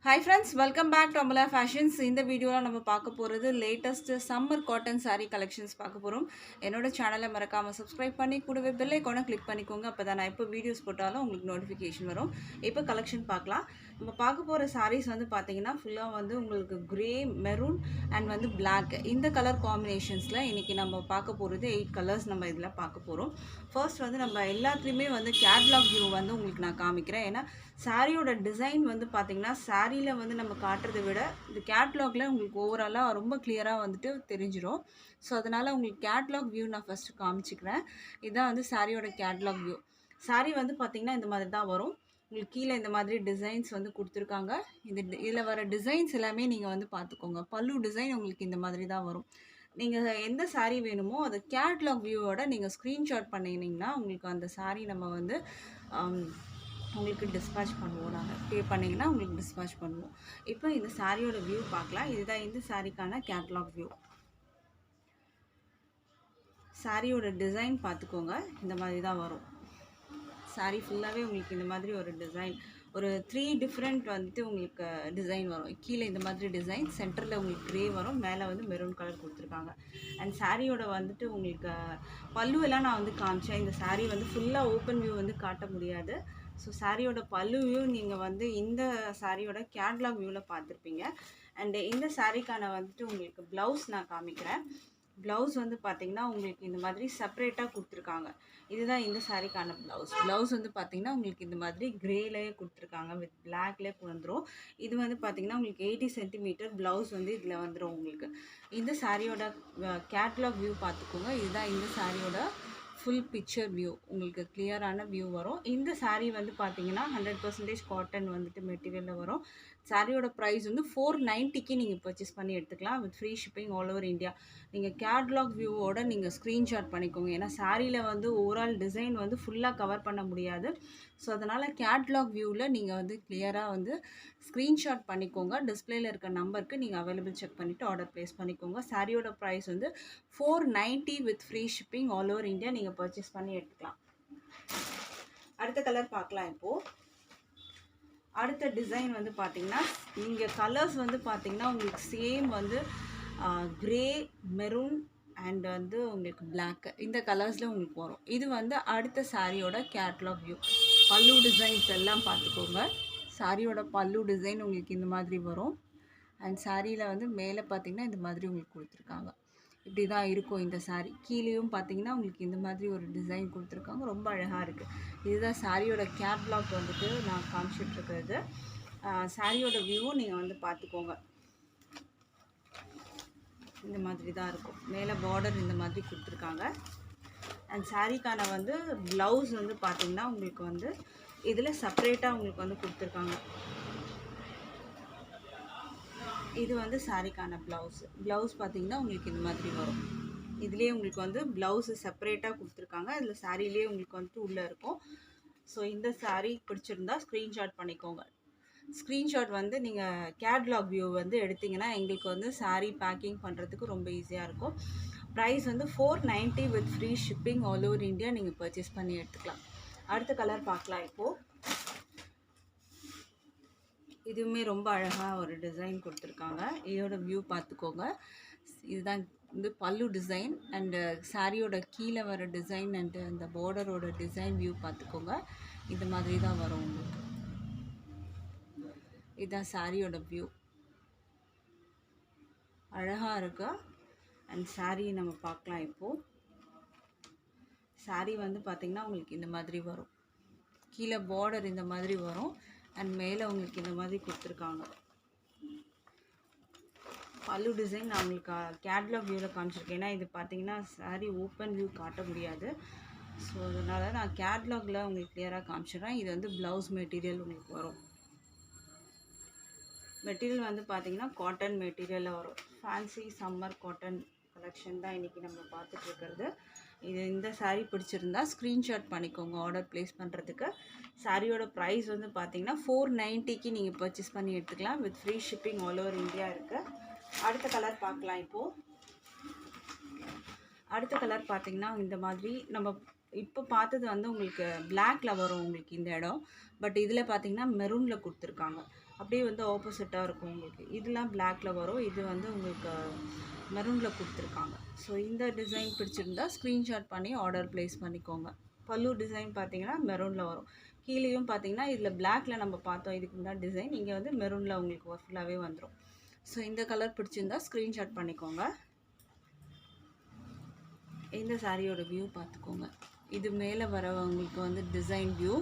Hi friends, welcome back to Amala Fashions. இந்த வீடியோல நம்ம பார்க்க போறது latest summer cotton saree collections பார்க்க போறோம். என்னோட சேனலை மறக்காம subscribe பண்ணி கூடவே bell icon click பண்ணிக்கோங்க. அப்பதான் நான் எப்போ வீடியோஸ் போட்டாலும் உங்களுக்கு notification வரும். இப்போ collection பார்க்கலாம். நம்ம பார்க்க போற sarees வந்து பாத்தீங்கன்னா ஃபுல்லா வந்து உங்களுக்கு grey, maroon and வந்து black இந்த கலர் காம்பினேஷன்ஸ்ல இன்னைக்கு நம்ம பார்க்க போறது 8 கலர்ஸ் நம்ம இதல பார்க்க போறோம். ஃபர்ஸ்ட் வந்து நம்ம எல்லாத்துலயுமே வந்து கேட்டலாக் வியூ வந்து உங்களுக்கு நான் காமிக்கிறேன். ஏன்னா சாரியோட டிசைன் வந்து பாத்தீங்கன்னா சாரியில வந்து நம்ம காட்டுறதை விட இந்த கேட்டலாக்ல உங்களுக்கு ஓவராலா ரொம்ப கிளியரா வந்துட்டு தெரிஞ்சிரும். ஸோ அதனால உங்களுக்கு கேட்டலாக் வியூ நான் ஃபர்ஸ்ட் காமிச்சிக்கிறேன். இதான் வந்து சாரியோட கேட்டலாக் வியூ. சாரி வந்து பாத்தீங்கன்னா இந்த மாதிரி தான் வரும். உங்களுக்கு கீழே இந்த மாதிரி டிசைன்ஸ் வந்து கொடுத்துருக்காங்க. இதில் வர டிசைன்ஸ் எல்லாமே நீங்கள் வந்து பார்த்துக்கோங்க. பல்லு டிசைன் உங்களுக்கு இந்த மாதிரி தான் வரும். நீங்கள் எந்த சாரீ வேணுமோ அதை கேட்லாக் வியூவோட நீங்கள் ஸ்க்ரீன்ஷாட் பண்ணிங்கன்னா உங்களுக்கு அந்த சாரீ நம்ம வந்து உங்களுக்கு டிஸ்பேட்ச் பண்ணுவோம். நாங்கள் பே பண்ணிங்கன்னா உங்களுக்கு டிஸ்பேட்ச் பண்ணுவோம். இப்போ இந்த சாரியோட வியூ பார்க்கலாம். இதுதான் இந்த சாரிக்கான கேட்லாக் வியூ. சாரியோட டிசைன் பார்த்துக்கோங்க. இந்த மாதிரி தான் வரும். சாரி ஃபுல்லாகவே உங்களுக்கு இந்த மாதிரி ஒரு டிசைன் ஒரு 3 டிஃப்ரெண்ட் வந்துட்டு உங்களுக்கு டிசைன் வரும். கீழே இந்த மாதிரி டிசைன், சென்டரில் உங்களுக்கு க்ரே வரும், மேலே வந்து மெரூன் கலர் கொடுத்துருக்காங்க. அண்ட் சாரியோட வந்துட்டு உங்களுக்கு பல்லுவெல்லாம் நான் வந்து காமிச்சேன். இந்த சாரீ வந்து ஃபுல்லாக ஓப்பன் வியூ வந்து காட்ட முடியாது. ஸோ சாரியோட பல்லு வியூ நீங்கள் வந்து இந்த சாரியோட கேட்லாக் வியூவில் பார்த்துருப்பீங்க. அண்டு இந்த சாரீக்கான வந்துட்டு உங்களுக்கு ப்ளவுஸ் நான் காமிக்கிறேன். ப்ளவுஸ் வந்து பார்த்தீங்கன்னா உங்களுக்கு இந்த மாதிரி செப்பரேட்டாக கொடுத்துருக்காங்க. இதுதான் இந்த சாரீக்கான ப்ளவுஸ். ப்ளவுஸ் வந்து பார்த்தீங்கன்னா உங்களுக்கு இந்த மாதிரி க்ரேலேயே கொடுத்துருக்காங்க, வித் பிளாக்லேயே வந்துடும். இது வந்து பார்த்தீங்கன்னா உங்களுக்கு 80 சென்டிமீட்டர் ப்ளவுஸ் வந்து இதில் வந்துடும் உங்களுக்கு. இந்த சாரியோட கேட்லாக் வியூ பார்த்துக்கோங்க. இதுதான் இந்த சாரியோட ஃபுல் பிக்சர் வியூ. உங்களுக்கு கிளியரான வியூ வரும். இந்த சாரீ வந்து பார்த்தீங்கன்னா 100% காட்டன் வந்துட்டு மெட்டீரியலில் வரும். சாரியோட ப்ரைஸ் வந்து 490க்கு நீங்கள் பர்ச்சேஸ் பண்ணி எடுத்துக்கலாம், with free shipping all over India. நீங்கள் கேட்லாக் வியூவோட நீங்கள் ஸ்க்ரீன்ஷாட் பண்ணிக்கோங்க. ஏன்னா சாரியில் வந்து ஓவரால் டிசைன் வந்து ஃபுல்லாக கவர் பண்ண முடியாது. ஸோ அதனால் கேட்லாக் வியூவில் நீங்கள் வந்து கிளியராக வந்து ஸ்க்ரீன்ஷாட் பண்ணிக்கோங்க. டிஸ்பிளேயில் இருக்க நம்பருக்கு நீங்கள் அவைலபிள் செக் பண்ணிவிட்டு ஆர்டர் ப்ளேஸ் பண்ணிக்கோங்க. சாரியோட ப்ரைஸ் வந்து 490 with free shipping all over India. நீங்கள் பர்ச்சேஸ் பண்ணி எடுத்துக்கலாம். அடுத்த கலர் பார்க்கலாம். இப்போது அடுத்த டிசைன் வந்து பார்த்தீங்கன்னா நீங்கள் கலர்ஸ் வந்து பார்த்தீங்கன்னா உங்களுக்கு சேம் வந்து க்ரே, மெரூன் அண்ட் வந்து உங்களுக்கு பிளாக் இந்த கலர்ஸில் உங்களுக்கு வரும். இது வந்து அடுத்த சாரியோட கேட்லாக் வியூ. பல்லு டிசைன்ஸ் எல்லாம் பார்த்துக்கோங்க. சாரியோட பல்லு டிசைன் உங்களுக்கு இந்த மாதிரி வரும். அண்ட் சாரியில் வந்து மேலே பார்த்தீங்கன்னா இந்த மாதிரி உங்களுக்கு கொடுத்துருக்காங்க. இப்படி தான் இருக்கும் இந்த சாரீ. கீழேயும் பார்த்தீங்கன்னா உங்களுக்கு இந்த மாதிரி ஒரு டிசைன் கொடுத்துருக்காங்க. ரொம்ப அழகாக இருக்குது. இதுதான் சாரியோட கேட்லாக் வந்துட்டு நான் காமிச்சிட்ருக்கிறது. சாரியோட வியூவும் நீங்கள் வந்து பார்த்துக்கோங்க. இந்த மாதிரி தான் இருக்கும். மேலே பார்டர் இந்த மாதிரி கொடுத்துருக்காங்க. அண்ட் சாரீக்கான வந்து ப்ளவுஸ் வந்து பார்த்தீங்கன்னா உங்களுக்கு வந்து இதில் செப்பரேட்டாக உங்களுக்கு வந்து கொடுத்துருக்காங்க. இது வந்து சாரீக்கான ப்ளவுஸ் பார்த்தீங்கன்னா உங்களுக்கு இந்த மாதிரி வரும். இதுலேயே உங்களுக்கு வந்து ப்ளவுஸு செப்பரேட்டாக கொடுத்துருக்காங்க. இதில் சாரிலேயே உங்களுக்கு வந்துட்டு உள்ளே இருக்கும். ஸோ இந்த சாரீ பிடிச்சிருந்தா ஸ்க்ரீன்ஷாட் பண்ணிக்கோங்க. ஸ்க்ரீன்ஷாட் வந்து நீங்கள் கேட்லாக் வியூ வந்து எடுத்திங்கன்னா எங்களுக்கு வந்து சாரீ பேக்கிங் பண்ணுறதுக்கு ரொம்ப ஈஸியாக இருக்கும். ப்ரைஸ் வந்து 490 with free shipping all over India. நீங்கள் பர்ச்சேஸ் பண்ணி எடுத்துக்கலாம். அடுத்த கலர் பார்க்கலாம். இப்போது இதுவுமே ரொம்ப அழகாக ஒரு டிசைன் கொடுத்துருக்காங்க. இதோட வியூ பார்த்துக்கோங்க. இதுதான் வந்து பல்லு டிசைன் அண்டு சாரியோட கீழே வர டிசைன் அண்டு அந்த பார்டரோட டிசைன் வியூ பார்த்துக்கோங்க. இந்த மாதிரி தான் வரும் உங்களுக்கு. இதுதான் சாரியோட வியூ. அழகாக இருக்கா. அண்ட் சாரீ நம்ம பார்க்கலாம். இப்போது சாரீ வந்து பார்த்திங்கன்னா உங்களுக்கு இந்த மாதிரி வரும். கீழே பார்டர் இந்த மாதிரி வரும். அண்ட் மேலே உங்களுக்கு இந்த மாதிரி கொடுத்துருக்காங்க. பல்லு டிசைன் நான் உங்களுக்கு கேட்லாக் வியூவில் காமிச்சிருக்கேன். ஏன்னா இது பார்த்தீங்கன்னா சாரீ ஓப்பன் வியூ காட்ட முடியாது. ஸோ அதனால் நான் கேட்லாகில் உங்களுக்கு கிளியராக காமிச்சிடுறேன். இது வந்து ப்ளவுஸ் மெட்டீரியல் உங்களுக்கு வரும். மெட்டீரியல் வந்து பார்த்தீங்கன்னா காட்டன் மெட்டீரியலில் வரும். ஃபேன்சி சம்மர் காட்டன் கலெக்ஷன் தான் இன்றைக்கி நம்ம பார்த்துட்ருக்கிறது. இந்த சாரீ பிடிச்சிருந்தா ஸ்க்ரீன்ஷாட் பண்ணிக்கோங்க ஆர்டர் ப்ளேஸ் பண்ணுறதுக்கு. சாரியோட ப்ரைஸ் வந்து பார்த்தீங்கன்னா 490க்கு நீங்கள் பர்ச்சேஸ் பண்ணி எடுத்துக்கலாம், with free shipping all over India இருக்குது. அடுத்த கலர் பார்க்கலாம். இப்போது அடுத்த கலர் பார்த்தீங்கன்னா இந்த மாதிரி நம்ம இப்போ பார்த்தது வந்து உங்களுக்கு பிளாக்ல வரும் உங்களுக்கு இந்த இடம். பட் இதில் பார்த்தீங்கன்னா மெரூனில் கொடுத்துருக்காங்க. அப்படியே வந்து ஆப்போசிட்டாக இருக்கும் உங்களுக்கு. இதெல்லாம் பிளாக்ல வரும். இது வந்து உங்களுக்கு மெரூனில் கொடுத்துருக்காங்க. ஸோ இந்த டிசைன் பிடிச்சிருந்தா ஸ்க்ரீன்ஷாட் பண்ணி ஆர்டர் ப்ளேஸ் பண்ணிக்கோங்க. பல்லு டிசைன் பார்த்தீங்கன்னா மெரூனில் வரும். கீழேயும் பார்த்தீங்கன்னா இதில் பிளாக்ல நம்ம பார்த்தோம் இதுக்கு முன்னாடி டிசைன். இங்கே வந்து மெரூனில் உங்களுக்கு ஃபுல்லாகவே வந்துடும். ஸோ இந்த கலர் பிடிச்சிருந்தா ஸ்க்ரீன்ஷாட் பண்ணிக்கோங்க. இந்த சாரியோட வியூ பார்த்துக்கோங்க. இது மேலே வர உங்களுக்கு வந்து டிசைன் வியூ.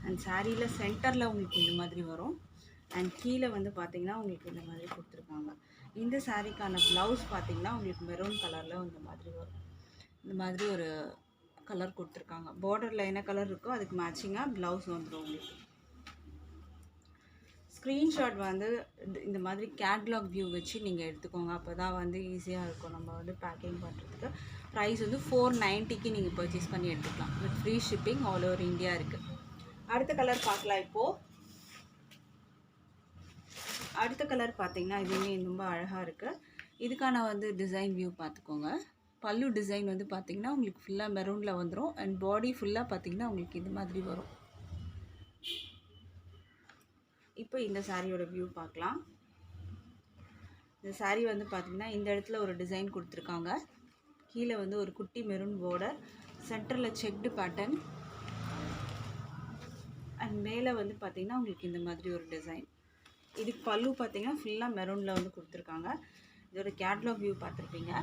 அண்ட் சாரியில் சென்டரில் உங்களுக்கு இந்த மாதிரி வரும். அண்ட் கீழே வந்து பார்த்திங்கன்னா உங்களுக்கு இந்த மாதிரி கொடுத்துருக்காங்க. இந்த சாரிக்கான ப்ளவுஸ் பார்த்திங்கன்னா உங்களுக்கு மெரூன் கலரில் இந்த மாதிரி வரும். இந்த மாதிரி ஒரு கலர் கொடுத்துருக்காங்க. பார்டரில் என்ன கலர் இருக்கோ அதுக்கு மேட்சிங்காக ப்ளவுஸ் வந்துடும் உங்களுக்கு. ஸ்க்ரீன்ஷாட் வந்து இந்த மாதிரி கேட்லாக் வியூ வச்சு நீங்கள் எடுத்துக்கோங்க. அப்போ தான் வந்து ஈஸியாக இருக்கும் நம்ம வந்து பேக்கிங் பண்ணுறதுக்கு. ப்ரைஸ் வந்து 490க்கு நீங்கள் பர்ச்சேஸ் பண்ணி எடுத்துக்கலாம். With free shipping all over India இருக்குது. அடுத்த கலர் பார்க்கலாம். இப்போது அடுத்த கலர் பார்த்தீங்கன்னா இதுவுமே ரொம்ப அழகாக இருக்குது. இதுக்கான வந்து டிசைன் வியூ பார்த்துக்கோங்க. பல்லு டிசைன் வந்து பார்த்திங்கன்னா உங்களுக்கு ஃபுல்லாக மெரூனில் வந்துடும். அண்ட் பாடி ஃபுல்லாக பார்த்திங்கன்னா உங்களுக்கு இந்த மாதிரி வரும். இப்போ இந்த சாரியோட வியூ பார்க்கலாம். இந்த சாரீ வந்து பார்த்திங்கன்னா இந்த இடத்துல ஒரு டிசைன் கொடுத்துருக்காங்க. கீழே வந்து ஒரு குட்டி மெரூன் பார்டர், சென்டரில் செக்டு பேட்டர்ன், அண்ட் மேலே வந்து பார்த்திங்கன்னா உங்களுக்கு இந்த மாதிரி ஒரு டிசைன். இதுக்கு பல்லு பார்த்திங்கன்னா ஃபுல்லாக மெரூனில் வந்து கொடுத்துருக்காங்க. இதோட கேட்லாக் வியூ பார்த்துருப்பீங்க.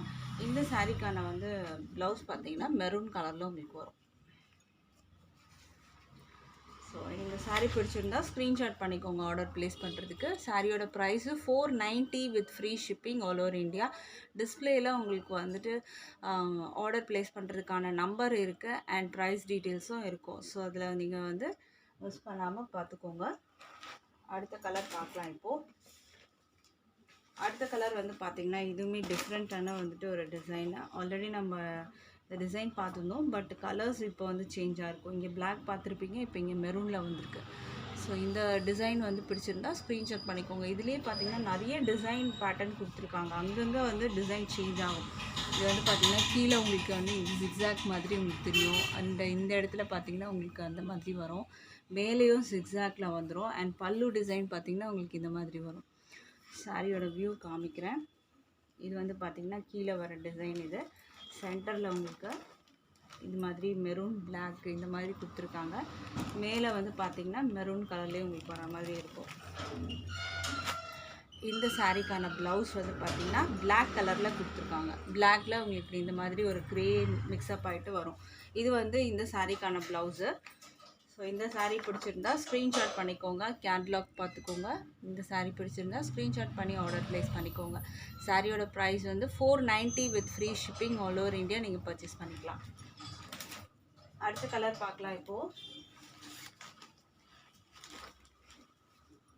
இந்த சாரீக்கான வந்து ப்ளவுஸ் பார்த்திங்கன்னா மெரூன் கலரில் உங்களுக்கு வரும். ஸோ இந்த சாரீ பிடிச்சிருந்தா ஸ்க்ரீன்ஷாட் பண்ணிக்கோங்க ஆர்டர் ப்ளேஸ் பண்ணுறதுக்கு. சாரியோட price 490 with free shipping all over India. டிஸ்பிளேயில் உங்களுக்கு வந்துட்டு ஆர்டர் ப்ளேஸ் பண்ணுறதுக்கான நம்பர் இருக்குது அண்ட் ப்ரைஸ் டீட்டெயில்ஸும் இருக்கும். ஸோ அதில் நீங்கள் வந்து மிஸ் பண்ணாமல் பார்த்துக்கோங்க. அடுத்த கலர் பார்க்கலாம். இப்போது அடுத்த கலர் வந்து பார்த்திங்கன்னா இதுவுமே டிஃப்ரெண்ட்டான வந்துட்டு ஒரு டிசைன். ஆல்ரெடி நம்ம இந்த டிசைன் பார்த்துருந்தோம். பட் கலர்ஸ் இப்போ வந்து சேஞ்சாக இருக்கும். இங்கே பிளாக் பார்த்துருப்பீங்க, இப்போ இங்கே மெரூனில் வந்திருக்கு. ஸோ இந்த டிசைன் வந்து பிடிச்சிருந்தா ஸ்க்ரீன்ஷாட் பண்ணிக்கோங்க. இதுலேயே பார்த்திங்கன்னா நிறைய டிசைன் பேட்டர்ன் கொடுத்துருக்காங்க. அங்கங்கே வந்து டிசைன் சேஞ்ச் ஆகும். இது வந்து பார்த்திங்கன்னா கீழே உங்களுக்கு வந்து ஜிக்ஸாக் மாதிரி உங்களுக்கு தெரியும். இந்த இடத்துல பார்த்திங்கன்னா உங்களுக்கு அந்த மாதிரி வரும். மேலேயும் ஜிக்ஸாக்ல வந்துடும். அண்ட் பல்லு டிசைன் பார்த்திங்கன்னா உங்களுக்கு இந்த மாதிரி வரும். சாரியோட வியூ காமிக்கிறேன். இது வந்து பார்த்திங்கன்னா கீழே வர டிசைன். இது சென்டரில் உங்களுக்கு இது மாதிரி மெரூன் பிளாக் இந்த மாதிரி கொடுத்துருக்காங்க. மேலே வந்து பார்த்திங்கன்னா மெரூன் கலர்லேயே உங்களுக்கு வர மாதிரி இருக்கும். இந்த சாரீக்கான ப்ளவுஸ் வந்து பார்த்திங்கன்னா பிளாக் கலரில் கொடுத்துருக்காங்க. பிளாக்ல உங்களுக்கு இந்த மாதிரி ஒரு க்ரே மிக்ஸ்அப் ஆகிட்டு வரும். இது வந்து இந்த சாரீக்கான ப்ளவுஸு. ஸோ இந்த சாரீ பிடிச்சிருந்தா ஸ்க்ரீன்ஷாட் பண்ணிக்கோங்க. கேட்லாக் பார்த்துக்கோங்க. இந்த சாரீ பிடிச்சிருந்தா ஸ்க்ரீன்ஷாட் பண்ணி ஆர்டர் ப்ளேஸ் பண்ணிக்கோங்க. சாரியோட ப்ரைஸ் வந்து 490 with free shipping all over India நீங்கள் பர்ச்சேஸ் பண்ணிக்கலாம். அடுத்த கலர் பார்க்கலாம். இப்போது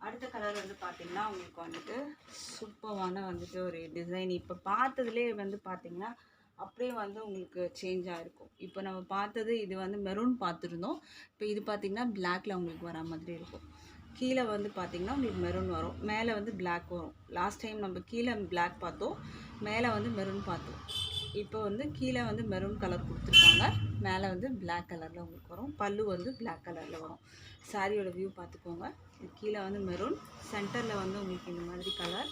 அடுத்த கலர் வந்து பார்த்திங்கன்னா உங்களுக்கு வந்துட்டு சூப்பரான வந்துட்டு ஒரு டிசைன். இப்போ பார்த்ததுலேயே வந்து பார்த்திங்கன்னா அப்படியே வந்து உங்களுக்கு சேஞ்சாக இருக்கும். இப்போ நம்ம பார்த்தது இது வந்து மெரூன் பார்த்துருந்தோம். இப்போ இது பார்த்திங்கன்னா பிளாக்ல உங்களுக்கு வர மாதிரி இருக்கும். கீழே வந்து பார்த்திங்கன்னா உங்களுக்கு மெரூன் வரும், மேலே வந்து பிளாக் வரும். லாஸ்ட் டைம் நம்ம கீழே பிளாக் பார்த்தோம், மேலே வந்து மெரூன் பார்த்தோம். இப்போ வந்து கீழே வந்து மெரூன் கலர் கொடுத்துருக்காங்க, மேலே வந்து பிளாக் கலரில் உங்களுக்கு வரும். பல்லு வந்து பிளாக் கலரில் வரும். சாரியோட வியூ பார்த்துக்கோங்க. கீழே வந்து மெரூன், சென்டரில் வந்து உங்களுக்கு இந்த மாதிரி கலர்,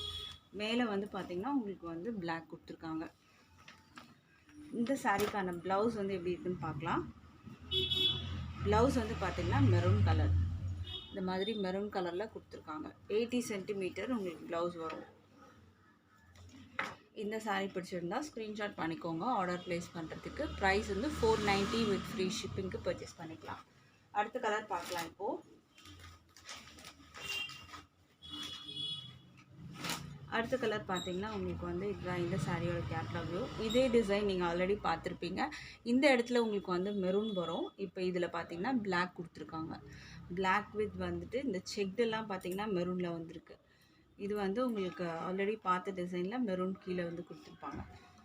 மேலே வந்து பார்த்திங்கன்னா உங்களுக்கு வந்து பிளாக் கொடுத்துருக்காங்க. இந்த சாரீக்கான ப்ளவுஸ் வந்து எப்படி இருக்குன்னு பார்க்கலாம். ப்ளவுஸ் வந்து பார்த்திங்கன்னா மெரூன் கலர், இந்த மாதிரி மெரூன் கலரில் கொடுத்துருக்காங்க. 80 சென்டிமீட்டர் உங்களுக்கு ப்ளவுஸ் வரும். இந்த சாரீ பிடிச்சிருந்தா ஸ்க்ரீன்ஷாட் பண்ணிக்கோங்க ஆர்டர் ப்ளேஸ் பண்ணுறதுக்கு. ப்ரைஸ் வந்து 490 வித் ஃப்ரீ ஷிப்பிங்க்கு பர்ச்சேஸ் பண்ணிக்கலாம். அடுத்த கலர் பார்க்கலாம். இப்போது அடுத்த கலர் பார்த்தீங்கன்னா உங்களுக்கு வந்து இதுதான் இந்த சாரியோட கேட்லாக் வியூ. இதே டிசைன் நீங்கள் ஆல்ரெடி பார்த்துருப்பீங்க. இந்த இடத்துல உங்களுக்கு வந்து மெரூன் வரும். இப்போ இதில் பார்த்தீங்கன்னா பிளாக் கொடுத்துருக்காங்க. பிளாக் வித் வந்துட்டு இந்த செக்டெல்லாம் பார்த்தீங்கன்னா மெரூனில் வந்திருக்கு. இது வந்து உங்களுக்கு ஆல்ரெடி பார்த்த டிசைனில் மெரூன் கீழே வந்து கொடுத்துருப்பாங்க.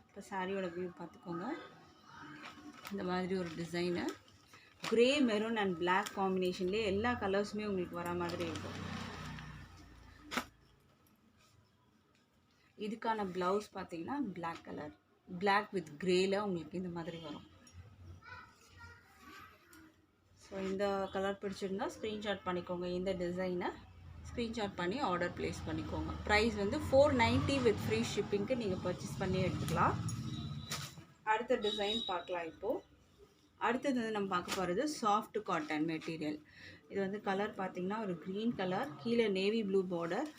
இப்போ சாரியோட வியூ பார்த்துக்கோங்க. இந்த மாதிரி ஒரு design grey maroon and black காம்பினேஷன்லேயே எல்லா கலர்ஸுமே உங்களுக்கு வர மாதிரி இருக்கும். இதுக்கான ப்ளவுஸ் பார்த்தீங்கன்னா பிளாக் கலர், பிளாக் வித் க்ரேல உங்களுக்கு இந்த மாதிரி வரும். ஸோ இந்த கலர் பிடிச்சிருந்தா ஸ்க்ரீன்ஷாட் பண்ணிக்கோங்க. இந்த டிசைனை ஸ்க்ரீன்ஷாட் பண்ணி ஆர்டர் ப்ளேஸ் பண்ணிக்கோங்க. ப்ரைஸ் வந்து 490 வித் ஃப்ரீ ஷிப்பிங்க்கு நீங்கள் பர்ச்சேஸ் பண்ணி எடுத்துக்கலாம். அடுத்த டிசைன் பார்க்கலாம். இப்போது அடுத்தது வந்து நம்ம பார்க்க போகிறது சாஃப்ட் காட்டன் மெட்டீரியல். இது வந்து கலர் பார்த்திங்கன்னா ஒரு க்ரீன் கலர், கீழே நேவி ப்ளூ பார்டர்.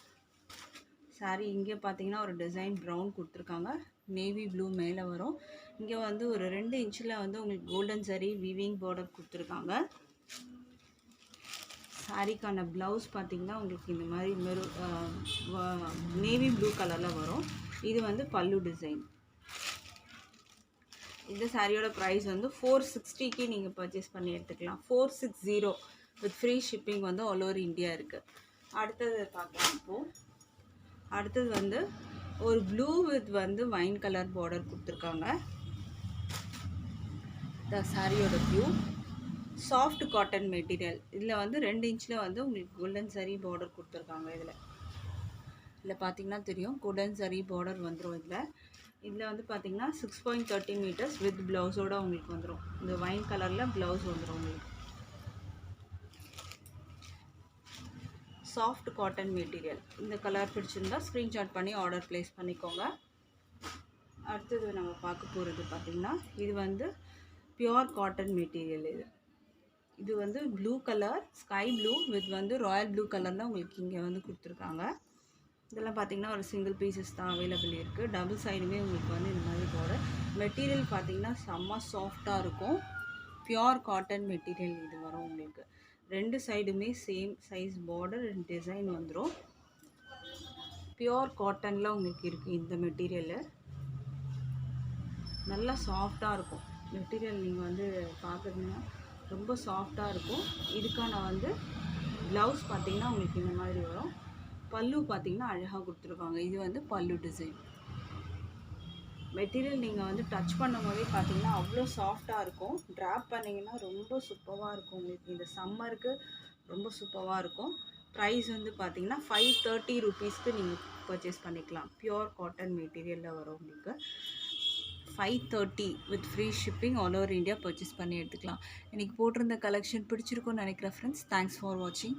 சாரீ இங்கே பார்த்தீங்கன்னா ஒரு டிசைன் ப்ரௌன் கொடுத்துருக்காங்க, நேவி ப்ளூ மேலே வரும். இங்கே வந்து ஒரு 2 இன்ச்சில் வந்து உங்களுக்கு கோல்டன் சரி வீவிங் பார்டர் கொடுத்துருக்காங்க. சாரீக்கான ப்ளவுஸ் பார்த்திங்கன்னா உங்களுக்கு இந்த மாதிரி நேவி ப்ளூ கலரில் வரும். இது வந்து பல்லு டிசைன். இந்த சாரியோட ப்ரைஸ் வந்து 460க்கு நீங்கள் பர்ச்சேஸ் பண்ணி எடுத்துக்கலாம். 460 வித் ஃப்ரீ ஷிப்பிங் வந்து ஆல் ஓவர் இந்தியா இருக்குது. அடுத்தது பார்க்கலாம். இப்போது அடுத்தது வந்து ஒரு ப்ளூ வித் வந்து வைன் கலர் பார்டர் கொடுத்துருக்காங்க. இந்த சாரியோட ப்ளூ சாஃப்ட் காட்டன் மெட்டீரியல். இதில் வந்து 2 இன்ச்சில் வந்து உங்களுக்கு கோல்டன் சரி பார்டர் கொடுத்துருக்காங்க. இதில் பார்த்தீங்கன்னா தெரியும், கோல்டன் சரி பார்டர் வந்துடும். இதில் வந்து பார்த்தீங்கன்னா 6.30 மீட்டர்ஸ் வித் ப்ளவுஸோடு உங்களுக்கு வந்துடும். இந்த வைன் கலரில் ப்ளவுஸ் வந்துடும் உங்களுக்கு. Soft cotton material. இந்த கலர் பிடிச்சிருந்தா ஸ்க்ரீன்ஷாட் பண்ணி ஆர்டர் ப்ளேஸ் பண்ணிக்கோங்க. அடுத்தது நம்ம பார்க்க போகிறது பார்த்திங்கன்னா இது வந்து பியோர் காட்டன் மெட்டீரியல். இது வந்து blue colour, sky blue with வந்து ராயல் ப்ளூ கலரில் உங்களுக்கு இங்கே வந்து கொடுத்துருக்காங்க. இதெல்லாம் பார்த்திங்கன்னா ஒரு சிங்கிள் பீசஸ் தான் அவைலபிள் இருக்குது. டபுள் சைடுமே உங்களுக்கு வந்து இந்த மாதிரி பார்டர். மெட்டீரியல் பார்த்திங்கன்னா செம்ம சாஃப்டாக இருக்கும். பியோர் காட்டன் மெட்டீரியல் இது வரும் உங்களுக்கு. 2 சைடுமே same size border and design வந்துடும். பியோர் காட்டனில் உங்களுக்கு இருக்குது. இந்த மெட்டீரியலு நல்லா சாஃப்டாக இருக்கும். மெட்டீரியல் நீங்கள் வந்து பார்க்குறீங்கன்னா ரொம்ப சாஃப்டாக இருக்கும். இதுக்கான வந்து ப்ளவுஸ் பார்த்திங்கன்னா உங்களுக்கு இந்த மாதிரி வரும். பல்லு பார்த்திங்கன்னா அழகாக கொடுத்துருக்காங்க. இது வந்து பல்லு டிசைன். மெட்டீரியல் நீங்கள் வந்து டச் பண்ணும் போதே பார்த்தீங்கன்னா அவ்வளோ சாஃப்டாக இருக்கும். ட்ராப் பண்ணிங்கன்னா ரொம்ப சூப்பராக இருக்கும். உங்களுக்கு இந்த சம்மருக்கு ரொம்ப சூப்பராக இருக்கும். ப்ரைஸ் வந்து பார்த்தீங்கன்னா 530 ருபீஸ்க்கு நீங்கள் பர்ச்சேஸ் பண்ணிக்கலாம். பியோர் காட்டன் மெட்டீரியலில் வரும் உங்களுக்கு. 530 with free shipping all over India purchase பண்ணி எடுத்துக்கலாம். இன்றைக்கி போட்டிருந்த கலெக்ஷன் பிடிச்சிருக்கும்னு நினைக்கிறேன் ஃப்ரெண்ட்ஸ். தேங்க்ஸ் ஃபார் வாட்சிங்.